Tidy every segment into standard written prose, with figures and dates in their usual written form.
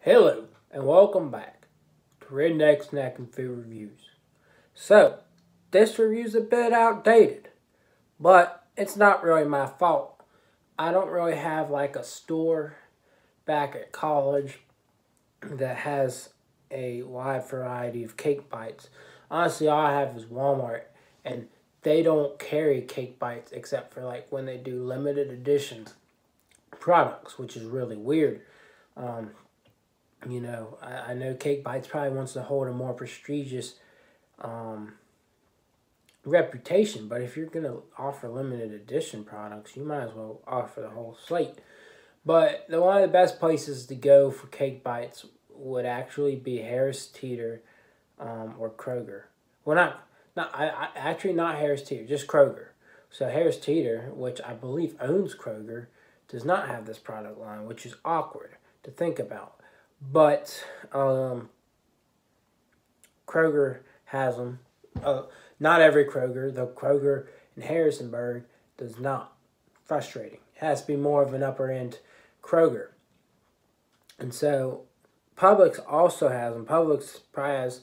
Hello, and welcome back to Redneck Snack and Food Reviews. So, this review's a bit outdated, but it's not really my fault. I don't really have like a store back at college that has a wide variety of Cakebites. Honestly, all I have is Walmart, and they don't carry Cakebites except for like when they do limited edition products, which is really weird. I know Cakebites probably wants to hold a more prestigious reputation, but if you're going to offer limited edition products, you might as well offer the whole slate. But one of the best places to go for Cakebites would actually be Harris Teeter or Kroger. Well, actually not Harris Teeter, just Kroger. So Harris Teeter, which I believe owns Kroger, does not have this product line, which is awkward to think about. But Kroger has them. Not every Kroger. The Kroger in Harrisonburg does not. Frustrating. It has to be more of an upper end Kroger. And so Publix also has them. Publix probably has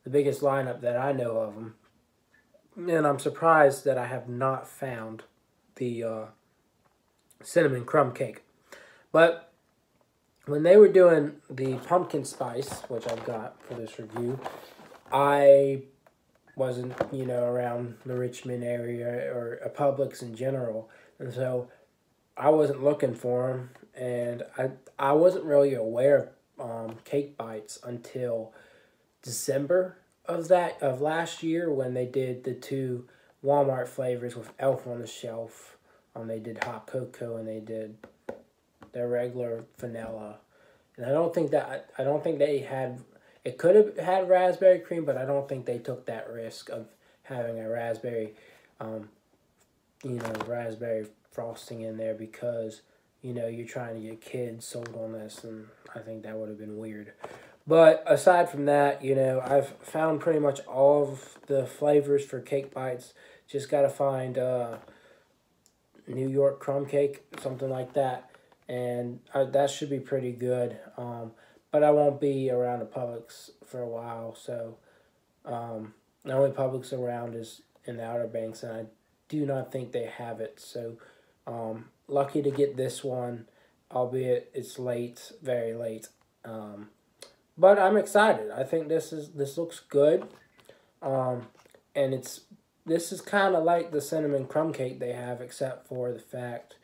the biggest lineup that I know of them. And I'm surprised that I have not found the cinnamon crumb cake. But when they were doing the pumpkin spice, which I've got for this review, I wasn't, around the Richmond area or a Publix in general. And so I wasn't looking for them. And I wasn't really aware of Cakebites until December of last year when they did the two Walmart flavors with Elf on the Shelf. They did hot cocoa and they did their regular vanilla. And I don't think they had, it could have had raspberry cream, but I don't think they took that risk of having a raspberry, raspberry frosting in there because, you're trying to get kids sold on this, and I think that would have been weird. But aside from that, I've found pretty much all of the flavors for Cakebites. Just got to find New York crumb cake, something like that. And that should be pretty good. But I won't be around the Publix for a while. So the only Publix around is in the Outer Banks. And I do not think they have it. So lucky to get this one. Albeit it's late, very late. But I'm excited. I think this looks good. And this is kind of like the cinnamon crumb cake they have, except for the fact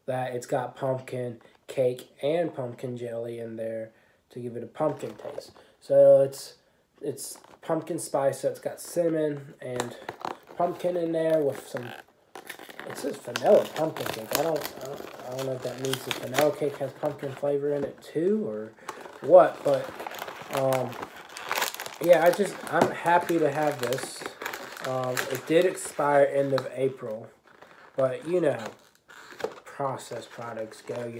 that it's got pumpkin cake and pumpkin jelly in there to give it a pumpkin taste. So it's pumpkin spice, so it's got cinnamon and pumpkin in there with some. It says vanilla pumpkin cake. I don't know if that means the vanilla cake has pumpkin flavor in it too or what, but yeah, I'm happy to have this. It did expire end of April, but processed products go,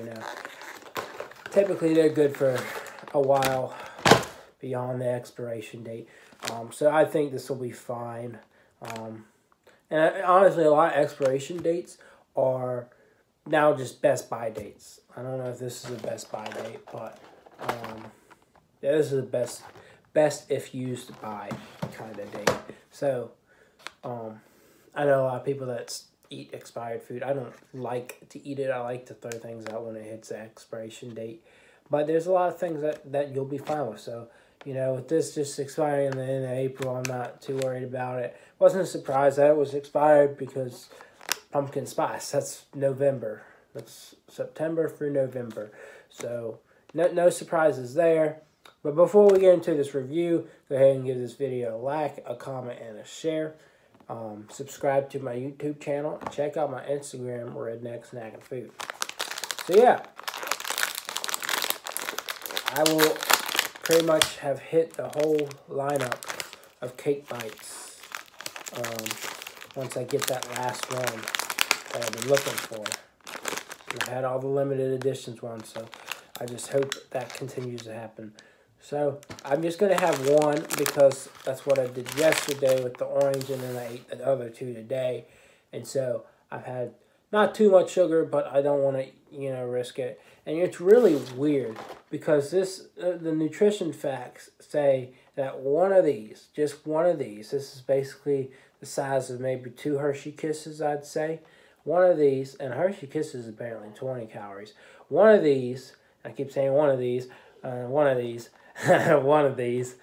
typically they're good for a while beyond the expiration date. So I think this will be fine. And honestly, a lot of expiration dates are now just Best Buy dates. I don't know if this is a Best Buy date, but yeah, this is the best if used by kind of date. So I know a lot of people that eat expired food. I don't like to eat it. I like to throw things out when it hits the expiration date. But there's a lot of things that you'll be fine with. So, with this just expiring in the end of April, I'm not too worried about it. Wasn't surprised that it was expired because pumpkin spice, that's November. That's September through November. So, no surprises there. But before we get into this review, go ahead and give this video a like, a comment, and a share. Subscribe to my YouTube channel. Check out my Instagram, Redneck Snack and Food. So yeah, I will pretty much have hit the whole lineup of Cakebites once I get that last one that I've been looking for. And I've had all the limited editions ones, so I just hope that continues to happen. So I'm just going to have one because that's what I did yesterday with the orange, and then I ate the other two today. And so I've had not too much sugar, but I don't want to, you know, risk it. And it's really weird because the nutrition facts say that one of these, just one of these, this is basically the size of maybe 2 Hershey Kisses, I'd say. One of these, and Hershey Kisses is apparently 20 calories. One of these, I keep saying one of these, one of these, one of these,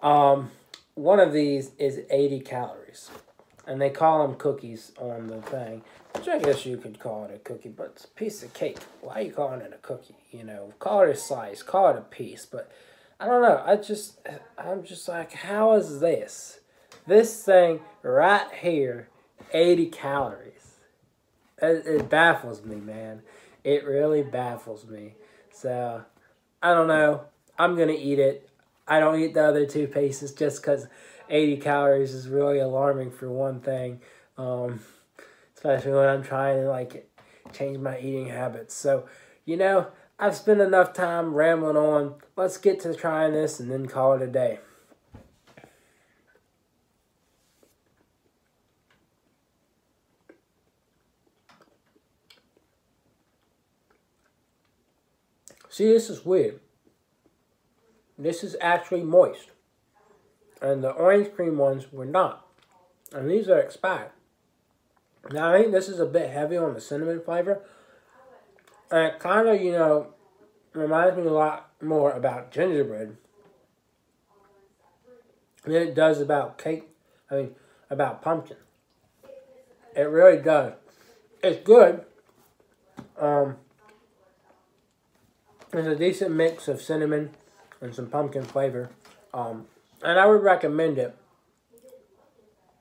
one of these is 80 calories. And they call them cookies on the thing. Which I guess you could call it a cookie, but it's a piece of cake. Why are you calling it a cookie? You know, call it a slice, call it a piece. But I don't know. I'm just like, how is this? This thing right here, 80 calories. It baffles me, man. It really baffles me. So, I don't know. I'm going to eat it. I don't eat the other 2 pieces just because 80 calories is really alarming for one thing. Especially when I'm trying to, like, change my eating habits. So, you know, I've spent enough time rambling on. Let's get to trying this and then call it a day. See, this is weird. This is actually moist. And the orange cream ones were not. And these are expired. Now, I think this is a bit heavy on the cinnamon flavor. And it kind of, you know, reminds me a lot more about gingerbread than it does about about pumpkin. It really does. It's good. It's a decent mix of cinnamon and some pumpkin flavor. And I would recommend it.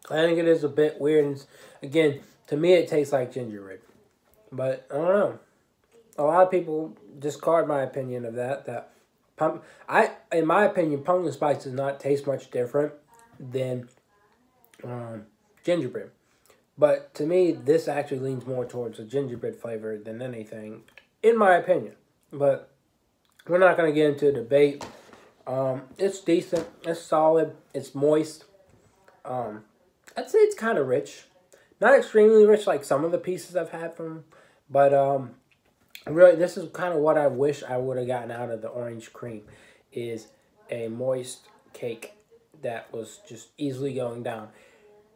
I think it is a bit weird. And again, to me, it tastes like gingerbread. But I don't know. A lot of people discard my opinion of that. In my opinion, pumpkin spice does not taste much different than gingerbread. But to me, this actually leans more towards a gingerbread flavor than anything, in my opinion. But we're not going to get into a debate. It's decent. It's solid. It's moist. I'd say it's kind of rich. Not extremely rich like some of the pieces I've had from them. But really, this is kind of what I wish I would have gotten out of the orange cream. Is a moist cake that was just easily going down.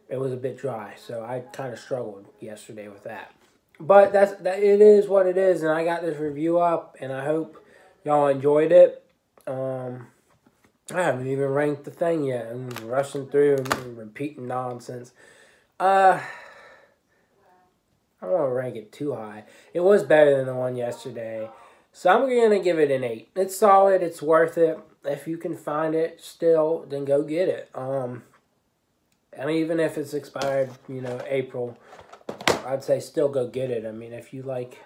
It was a bit dry, so I kind of struggled yesterday with that. But it is what it is, and I got this review up, and I hope y'all enjoyed it. I haven't even ranked the thing yet. I'm rushing through and repeating nonsense. I don't want to rank it too high. It was better than the one yesterday. So I'm going to give it an 8. It's solid. It's worth it. If you can find it still, then go get it. And even if it's expired, you know, April, I'd say still go get it. I mean, if you like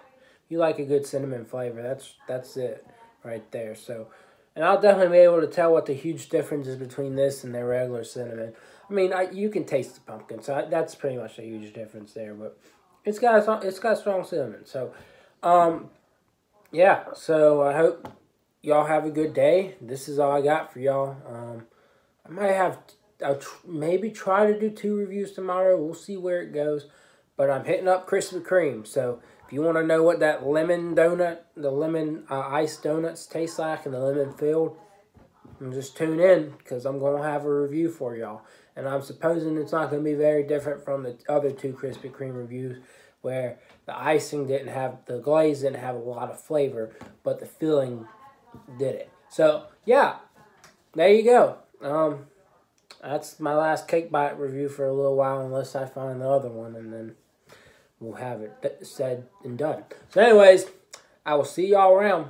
a good cinnamon flavor, that's it right there. So, and I'll definitely be able to tell what the huge difference is between this and their regular cinnamon. I mean, you can taste the pumpkin, so that's pretty much a huge difference there. But it's got strong cinnamon. So, yeah. So I hope y'all have a good day. This is all I got for y'all. I might have. I'll maybe try to do 2 reviews tomorrow. We'll see where it goes. But I'm hitting up Krispy Kreme. So if you want to know what that lemon donut, the lemon iced donuts taste like and the lemon filled, just tune in because I'm going to have a review for y'all. And I'm supposing it's not going to be very different from the other 2 Krispy Kreme reviews where the icing the glaze didn't have a lot of flavor, but the filling did it. So, yeah, there you go. That's my last Cakebite review for a little while unless I find the other one, and then we'll have it said and done. So anyways, I will see y'all around.